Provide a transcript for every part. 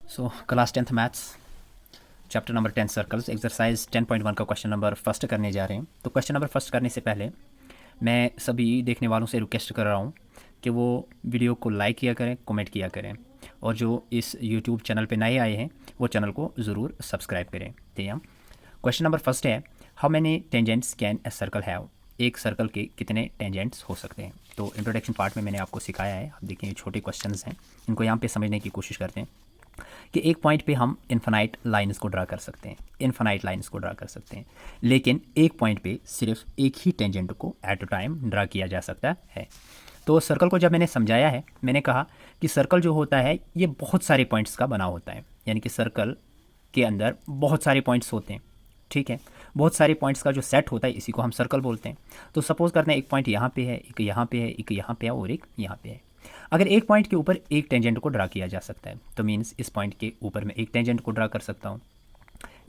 Class 10th maths chapter number 10 circles exercise 10.1 का question number first करने जा रहे हैं। तो क्वेश्चन नंबर फर्स्ट करने से पहले मैं सभी देखने वालों से रिक्वेस्ट कर रहा हूँ कि वो वीडियो को लाइक किया करें, कमेंट किया करें, और जो इस यूट्यूब चैनल पे नए आए हैं वो चैनल को ज़रूर सब्सक्राइब करें। ठीक है, क्वेश्चन नंबर फर्स्ट है, how many tangents can a circle have. एक सर्कल के कितने टेंजेंट्स हो सकते हैं। तो इंट्रोडक्शन पार्ट में मैंने आपको सिखाया है, आप देखिए छोटे क्वेश्चंस हैं, इनको यहाँ पे समझने की कोशिश करते हैं कि एक पॉइंट पे हम इन्फिनाइट लाइंस को ड्रा कर सकते हैं, इन्फिनाइट लाइंस को ड्रा कर सकते हैं, लेकिन एक पॉइंट पे सिर्फ एक ही टेंजेंट को एट अ टाइम ड्रा किया जा सकता है। तो सर्कल को जब मैंने समझाया है, मैंने कहा कि सर्कल जो होता है ये बहुत सारे पॉइंट्स का बना होता है, यानी कि सर्कल के अंदर बहुत सारे पॉइंट्स होते हैं। ठीक है, बहुत सारे पॉइंट्स का जो सेट होता है इसी को हम सर्कल बोलते हैं। तो सपोज करते हैं एक पॉइंट यहाँ पे है, एक यहाँ पे है, एक यहाँ पे है और एक यहाँ पे है। अगर एक पॉइंट के ऊपर एक टेंजेंट को ड्रा किया जा सकता है तो मीन्स इस पॉइंट के ऊपर मैं एक टेंजेंट को ड्रा कर सकता हूँ,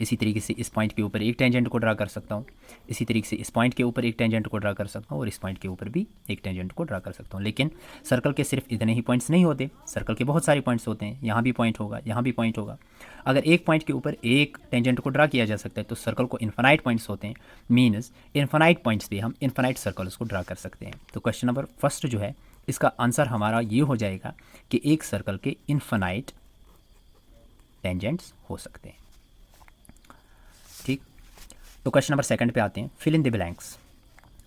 इसी तरीके से इस पॉइंट के ऊपर एक टेंजेंट को ड्रा कर सकता हूँ, इसी तरीके से इस पॉइंट के ऊपर एक टेंजेंट को ड्रा कर सकता हूँ और इस पॉइंट के ऊपर भी एक टेंजेंट को ड्रा कर सकता हूँ। लेकिन सर्कल के सिर्फ इतने ही पॉइंट्स नहीं होते, सर्कल के बहुत सारे पॉइंट्स होते हैं, यहाँ भी पॉइंट होगा, यहाँ भी पॉइंट होगा। अगर एक पॉइंट के ऊपर एक टेंजेंट को ड्रा किया जा सकता है तो सर्कल को इन्फिनाइट पॉइंट्स होते हैं, मीन्स इन्फिनाइट पॉइंट्स पे हम इन्फिनाइट सर्कल्स को ड्रा कर सकते हैं। तो क्वेश्चन नंबर फर्स्ट जो है इसका आंसर हमारा ये हो जाएगा कि एक सर्कल के इन्फिनाइट टेंजेंट्स हो सकते हैं। ठीक, तो क्वेश्चन नंबर सेकंड पे आते हैं, fill in the blanks.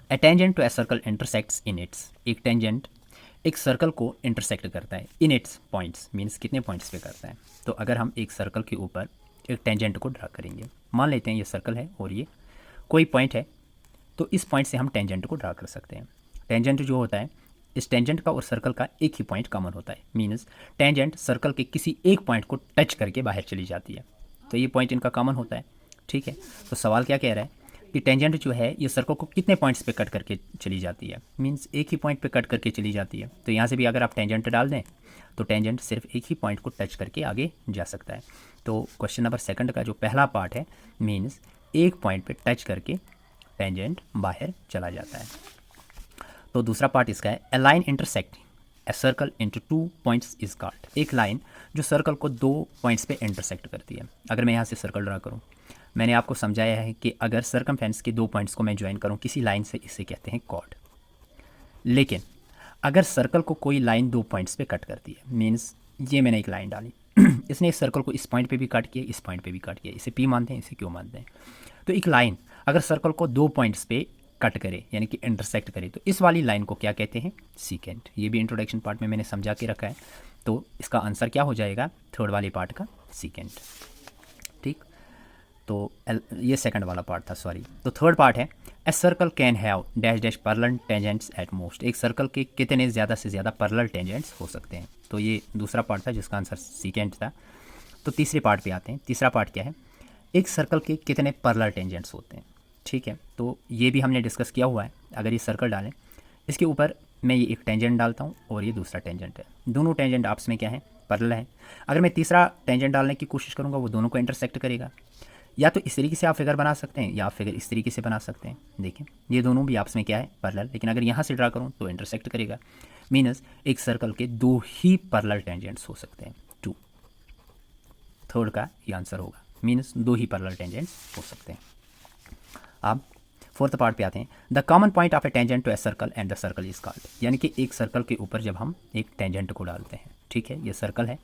A tangent to a circle intersects in its. एक टेंजेंट एक सर्कल को इंटरसेक्ट करता है इन इट्स पॉइंट्स, मीन्स कितने पॉइंट्स पे करता है। तो अगर हम एक सर्कल के ऊपर एक टेंजेंट को ड्रा करेंगे, मान लेते हैं ये सर्कल है और ये कोई पॉइंट है, तो इस पॉइंट से हम टेंजेंट को ड्रा कर सकते हैं। टेंजेंट जो होता है, इस टेंजेंट का और सर्कल का एक ही पॉइंट कॉमन होता है, मीन्स टेंजेंट सर्कल के किसी एक पॉइंट को टच करके बाहर चली जाती है, तो ये पॉइंट इनका कॉमन होता है। ठीक है, तो सवाल क्या कह रहा है कि टेंजेंट जो है ये सर्कल को कितने पॉइंट्स पे कट करके चली जाती है, मीन्स एक ही पॉइंट पे कट करके चली जाती है। तो यहाँ से भी अगर आप टेंजेंट डाल दें तो टेंजेंट सिर्फ एक ही पॉइंट को टच करके आगे जा सकता है। तो क्वेश्चन नंबर सेकंड का जो पहला पार्ट है, मीन्स एक पॉइंट पे टच करके टेंजेंट बाहर चला जाता है। तो दूसरा पार्ट इसका है, a line intersect a circle into two points is called. एक लाइन जो सर्कल को दो पॉइंट्स पे इंटरसेक्ट करती है। अगर मैं यहाँ से सर्कल ड्रा करूँ, मैंने आपको समझाया है कि अगर सर्कमफेरेंस के दो पॉइंट्स को मैं ज्वाइन करूँ किसी लाइन से, इसे कहते हैं कॉर्ड। लेकिन अगर सर्कल को कोई लाइन दो पॉइंट्स पे कट करती है, मीन्स ये मैंने एक लाइन डाली इसने इस सर्कल को इस पॉइंट पे भी कट किया, इस पॉइंट पे भी कट किया, इसे पी मानते हैं, इसे क्यों मानते हैं। तो एक लाइन अगर सर्कल को दो पॉइंट्स पे कट करे यानी कि इंटरसेक्ट करे तो इस वाली लाइन को क्या कहते हैं, सीकेंट। ये भी इंट्रोडक्शन पार्ट में मैंने समझा के रखा है। तो इसका आंसर क्या हो जाएगा, थर्ड वाले पार्ट का सीकेंट। ठीक, तो ये सेकंड वाला पार्ट था, सॉरी। तो थर्ड पार्ट है, a circle can have dash dash parallel tangents at most. एक सर्कल के कितने ज़्यादा से ज़्यादा पैरेलल टेंजेंट्स हो सकते हैं। तो ये दूसरा पार्ट था जिसका आंसर सीकेंट था। तो तीसरे पार्ट पे आते हैं। तीसरा पार्ट क्या है, एक सर्कल के कितने पैरेलल टेंजेंट्स होते हैं। ठीक है, तो ये भी हमने डिस्कस किया हुआ है। अगर ये सर्कल डालें, इसके ऊपर मैं ये एक टेंजेंट डालता हूँ और ये दूसरा टेंजेंट है, दोनों टेंजेंट आपस में क्या है, पैरेलल है। अगर मैं तीसरा टेंजेंट डालने की कोशिश करूँगा वो दोनों को इंटरसेक्ट करेगा। या तो इस तरीके से आप फिगर बना सकते हैं या फिगर इस तरीके से बना सकते हैं। देखिए ये दोनों भी आपस में क्या है, पैरेलल। लेकिन अगर यहाँ से ड्रा करूँ तो इंटरसेक्ट करेगा, मीनस एक सर्कल के दो ही पैरेलल टेंजेंट्स हो सकते हैं, टू। थर्ड का ये आंसर होगा, मीनस दो ही पैरेलल टेंजेंट्स हो सकते हैं। अब फोर्थ पार्ट पे आते हैं, the common point of a tangent to a circle and the circle is called. यानी कि एक सर्कल के ऊपर जब हम एक टेंजेंट को डालते हैं, ठीक है, ये सर्कल है,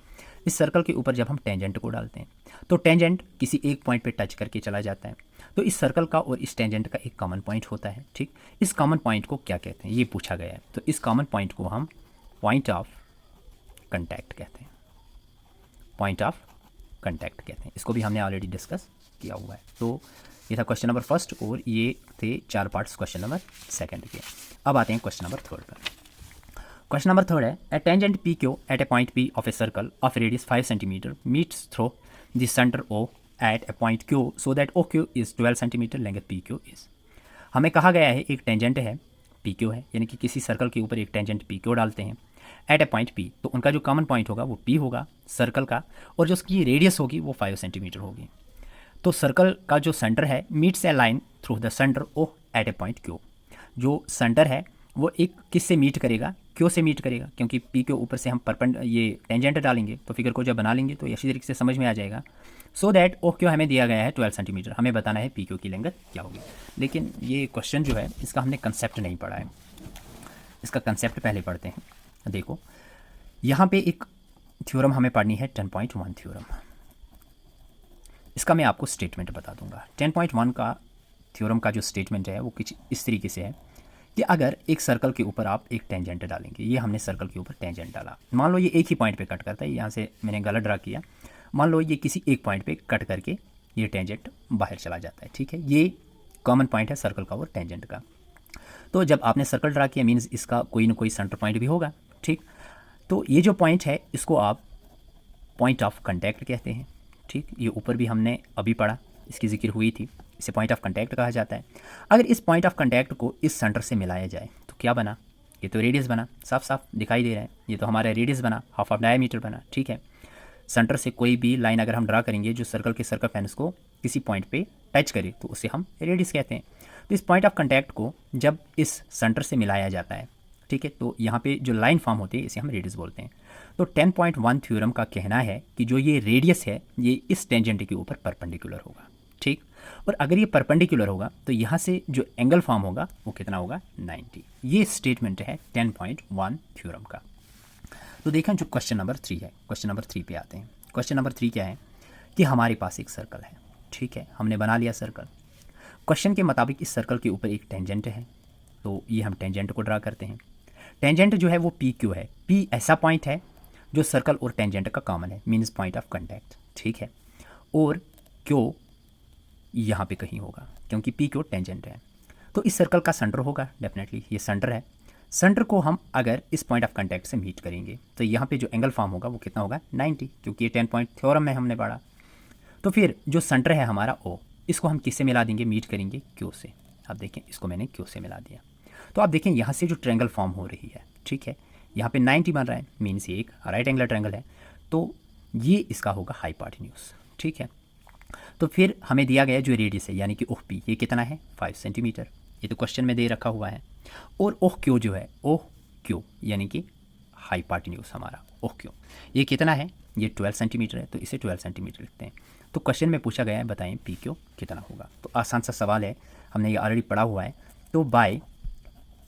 इस सर्कल के ऊपर जब हम टेंजेंट को डालते हैं तो टेंजेंट किसी एक पॉइंट पे टच करके चला जाता है। तो इस सर्कल का और इस टेंजेंट का एक कॉमन पॉइंट होता है। ठीक, इस कॉमन पॉइंट को क्या कहते हैं ये पूछा गया है। तो इस कॉमन पॉइंट को हम पॉइंट ऑफ कंटैक्ट कहते हैं, पॉइंट ऑफ कंटैक्ट कहते हैं। इसको भी हमने ऑलरेडी डिस्कस किया हुआ है। तो ये था क्वेश्चन नंबर फर्स्ट और ये थे चार पार्ट्स क्वेश्चन नंबर सेकंड के। अब आते हैं क्वेश्चन नंबर थर्ड पर। क्वेश्चन नंबर थर्ड है, a tangent P Q at a point P of a circle of radius 5 centimetre meets through the centre O at a point Q so that O Q is 12 centimetre, length P Q is. हमें कहा गया है एक tangent है P Q है, यानी कि किसी सर्कल के ऊपर एक टेंजेंट पी क्यू डालते हैं एट ए पॉइंट पी, तो उनका जो कॉमन पॉइंट होगा वो पी होगा सर्कल का, और जो उसकी रेडियस होगी वो 5 सेंटीमीटर होगी। तो सर्कल का जो सेंटर है meets a line through the centre O at a point Q. जो सेंटर है वो एक किस से मीट करेगा, क्यू से मीट करेगा, क्योंकि पी के ऊपर से हम ये टेंजेंट डालेंगे तो फिगर को जब बना लेंगे तो अच्छी तरीके से समझ में आ जाएगा। सो दैट ओ क्यू हमें दिया गया है 12 सेंटीमीटर, हमें बताना है पी क्यू की लेंथ क्या होगी। लेकिन ये क्वेश्चन जो है इसका हमने कंसेप्ट नहीं पढ़ा है, इसका कंसेप्ट पहले पढ़ते हैं। देखो यहाँ पे एक थ्योरम हमें पढ़नी है 10.1 थ्योरम। इसका मैं आपको स्टेटमेंट बता दूंगा। 10.1 का थ्योरम का जो स्टेटमेंट है वो कुछ इस तरीके से है कि अगर एक सर्कल के ऊपर आप एक टेंजेंट डालेंगे, ये हमने सर्कल के ऊपर टेंजेंट डाला, मान लो ये एक ही पॉइंट पे कट करता है, यहाँ से मैंने गलत ड्रा किया, मान लो ये किसी एक पॉइंट पे कट करके ये टेंजेंट बाहर चला जाता है, ठीक है, ये कॉमन पॉइंट है सर्कल का और टेंजेंट का। तो जब आपने सर्कल ड्रा किया मीन्स इसका कोई ना कोई सेंटर पॉइंट भी होगा, ठीक। तो ये जो पॉइंट है इसको आप पॉइंट ऑफ कांटेक्ट कहते हैं, ठीक। ये ऊपर भी हमने अभी पढ़ा, इसकी जिक्र हुई थी, इसे पॉइंट ऑफ कांटेक्ट कहा जाता है। अगर इस पॉइंट ऑफ कांटेक्ट को इस सेंटर से मिलाया जाए तो क्या बना, ये तो रेडियस बना, साफ साफ दिखाई दे रहा है, ये तो हमारा रेडियस बना, हाफ ऑफ डायमीटर बना, ठीक है। सेंटर से कोई भी लाइन अगर हम ड्रा करेंगे जो सर्कल के सर्कमफ्रेंस को किसी पॉइंट पे टच करे तो उसे हम रेडियस कहते हैं। तो इस पॉइंट ऑफ कांटेक्ट को जब इस सेंटर से मिलाया जाता है, ठीक है, तो यहाँ पे जो लाइन फॉर्म होती है इसे हम रेडियस बोलते हैं। तो 10.1 थ्योरम का कहना है कि जो ये रेडियस है ये इस टेंजेंट के ऊपर परपेंडिकुलर होगा, ठीक। और अगर ये परपेंडिकुलर होगा तो यहाँ से जो एंगल फॉर्म होगा वो कितना होगा, 90। ये स्टेटमेंट है 10.1 थ्योरम का। तो देखें जो क्वेश्चन नंबर 3 है, क्वेश्चन नंबर 3 पे आते हैं। क्वेश्चन नंबर 3 क्या है कि हमारे पास एक सर्कल है, ठीक है, हमने बना लिया सर्कल। क्वेश्चन के मुताबिक इस सर्कल के ऊपर एक टेंजेंट है, तो ये हम टेंजेंट को ड्रा करते हैं। टेंजेंट जो है वो पी क्यू है, पी ऐसा पॉइंट है जो सर्कल और टेंजेंट का कॉमन है, मीन्स पॉइंट ऑफ कांटेक्ट, ठीक है। और क्यू यहाँ पे कहीं होगा क्योंकि पी क्यू टेंजेंट है। तो इस सर्कल का सेंटर होगा, डेफिनेटली ये सेंटर है। सेंटर को हम अगर इस पॉइंट ऑफ कांटेक्ट से मीट करेंगे तो यहाँ पे जो एंगल फॉर्म होगा वो कितना होगा, 90, क्योंकि ये 10 पॉइंट थ्योरम में हमने पढ़ा। तो फिर जो सेंटर है हमारा ओ, इसको हम किससे मिला देंगे, मीट करेंगे क्यू से। आप देखें इसको मैंने क्यू से मिला दिया, तो आप देखें यहाँ से जो ट्रायंगल फॉर्म हो रही है, ठीक है, यहाँ पे 90 बन रहा है, मीन्स ये एक राइट एंगल ट्रायंगल है, तो ये इसका होगा हाइपोटेन्यूज, ठीक है। तो फिर हमें दिया गया जो रेडियस है यानी कि ओह पी, ये कितना है, 5 सेंटीमीटर, ये तो क्वेश्चन में दे रखा हुआ है। और ओह क्यू जो है, ओह क्यू यानी कि हाइपोटेन्यूज हमारा ओह क्यू, ये कितना है, ये 12 सेंटीमीटर है, तो इसे 12 सेंटीमीटर लिखते हैं। तो क्वेश्चन में पूछा गया है बताएं पी क्यू कितना होगा। तो आसान सा सवाल है, हमने ये ऑलरेडी पढ़ा हुआ है, तो बाय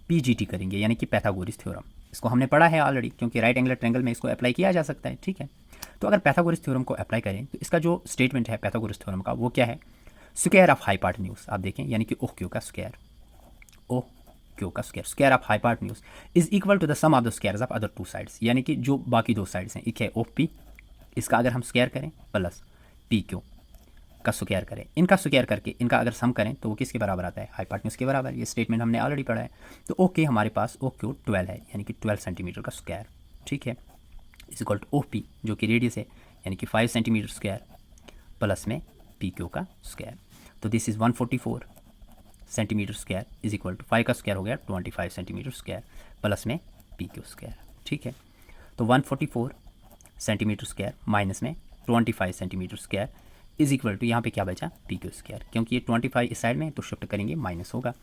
पीजीटी करेंगे यानी कि पैथागोरस थ्योरम। इसको हमने पढ़ा है ऑलरेडी, क्योंकि राइट एंगल ट्रायंगल में इसको अप्लाई किया जा सकता है, ठीक है। तो अगर पैथागोरस थ्योरम को अप्लाई करें तो इसका जो स्टेटमेंट है पैथागोरस थ्योरम का वो क्या है, स्क्वायर ऑफ हाइपोटेन्यूज, आप देखें यानी कि ओह क्यू का स्क्वायर, ओह क्यू का square, square of hypotenuse is equal to the sum of the squares of other two sides, यानी कि जो बाकी दो साइड्स हैं, एक है ओह पी, इसका अगर हम स्क्वायर करें प्लस पी क्यू का स्क्वायर करें, इनका स्क्वायर करके इनका अगर सम करें तो वो किसके बराबर आता है, हाइपोटेन्यूज के बराबर। ये स्टेटमेंट हमने ऑलरेडी पढ़ा है। तो ओके हमारे पास ओ क्यू 12 है यानी कि 12 सेंटीमीटर का स्क्वायर, ठीक है, is equal to O P जो कि रेडियस है यानी कि 5 सेंटीमीटर स्क्वायर प्लस में पी क्यू का स्क्वायर। तो this is 144 centimetre square is equal to 5 का स्क्वायर हो गया 25 सेंटीमीटर स्क्वायर प्लस में पी क्यू स्क्वायर, ठीक है। तो 144 सेंटीमीटर स्क्वायर माइनस में 25 centimetre square is equal to यहाँ पे क्या बचा, पी क्यू स्क्वायर, क्योंकि ये 25 इस साइड में तो शिफ्ट करेंगे माइनस होगा।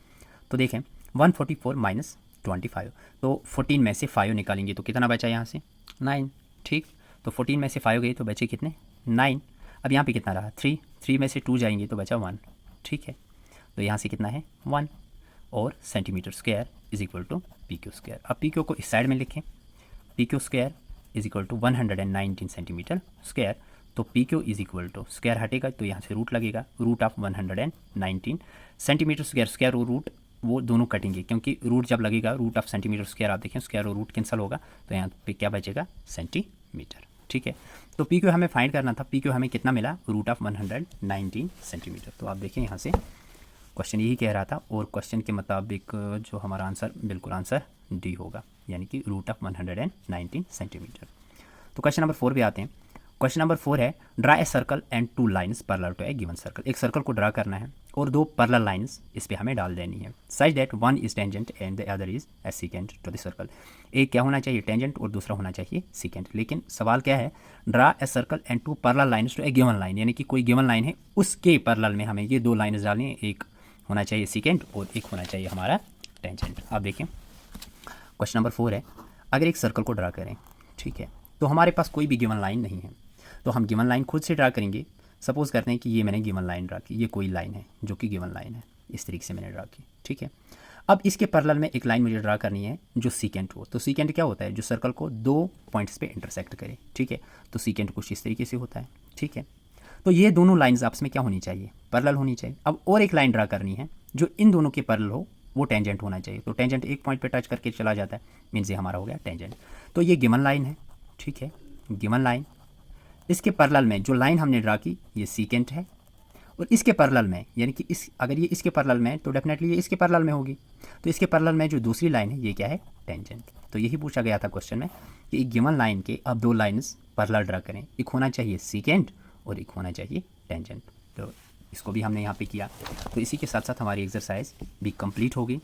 तो देखें 144 माइनस 25, तो 14 में से 5 निकालेंगे तो कितना बचा यहाँ से, 9, ठीक। तो 14 में से 5 गए तो बचे कितने, 9। अब यहाँ पे कितना रहा, 3 में से 2 जाएंगे तो बचा 1, ठीक है। तो यहाँ से कितना है 1 और centimetre square is equal to P Q square. अब पी क्यू को इस साइड में लिखें, P Q square is equal to 119 centimetre square. तो P Q is equal to square हटेगा तो यहाँ से रूट लगेगा, root of 119 centimetre square, square और रूट वो दोनों कटेंगे क्योंकि रूट जब लगेगा रूट ऑफ सेंटीमीटर स्क्वायर, आप देखें स्क्वायर और रूट कैंसिल होगा तो यहाँ पे क्या बचेगा, सेंटीमीटर, ठीक है। तो पी क्यू हमें फाइंड करना था, पी क्यू हमें कितना मिला, रूट ऑफ 119 सेंटीमीटर। तो आप देखें यहाँ से क्वेश्चन यही कह रहा था और क्वेश्चन के मुताबिक जो हमारा आंसर बिल्कुल आंसर डी होगा यानी कि रूट ऑफ 119 सेंटीमीटर। तो क्वेश्चन नंबर 4 पे आते हैं। क्वेश्चन नंबर 4 है draw a circle and 2 lines parallel to a given circle. एक सर्कल को ड्रा करना है और 2 पैरेलल लाइन्स इस पे हमें डाल देनी है, such that one is tangent and the other is a second to the circle. एक क्या होना चाहिए, टेंजेंट, और दूसरा होना चाहिए सेकेंड। लेकिन सवाल क्या है, draw a circle and 2 parallel lines to a given line, यानी कि कोई गिवन लाइन है उसके पैरेलल में हमें ये 2 लाइन्स डालनी है, एक होना चाहिए सेकेंड और एक होना चाहिए हमारा टेंजेंट। आप देखें क्वेश्चन नंबर 4 है अगर एक सर्कल को ड्रा करें, ठीक है, तो हमारे पास कोई भी गिवन लाइन नहीं है, तो हम गिवन लाइन खुद से ड्रा करेंगे। सपोज़ करते हैं कि ये मैंने गिवन लाइन ड्रा की, ये कोई लाइन है जो कि गिवन लाइन है, इस तरीके से मैंने ड्रा की, ठीक है। अब इसके पैरेलल में एक लाइन मुझे ड्रा करनी है जो सीकेंट हो। तो सीकेंट क्या होता है? जो सर्कल को दो पॉइंट्स पे इंटरसेक्ट करे, ठीक है। तो सीकेंट कुछ इस तरीके से होता है, ठीक है। तो ये दोनों लाइंस आपस में क्या होनी चाहिए? पैरेलल होनी चाहिए। अब और एक लाइन ड्रा करनी है जो इन दोनों के पैरेलल हो, वो टेंजेंट होना चाहिए। तो टेंजेंट एक पॉइंट पे टच करके चला जाता है, मीन्स ये हमारा हो गया टेंजेंट। तो ये गिवन लाइन है, ठीक है, गिवन लाइन। इसके पैरेलल में जो लाइन हमने ड्रा की ये सीकेंट है, और इसके पैरेलल में यानी कि अगर ये इसके पैरेलल में तो डेफिनेटली ये इसके पैरेलल में होगी। तो इसके पैरेलल में जो दूसरी लाइन है ये क्या है? टेंजेंट। तो यही पूछा गया था क्वेश्चन में कि एक गिवन लाइन के अब दो लाइन्स पैरेलल ड्रा करें, एक होना चाहिए सीकेंट और एक होना चाहिए टेंजेंट। तो इसको भी हमने यहाँ पे किया। तो इसी के साथ साथ हमारी एक्सरसाइज भी कंप्लीट होगी।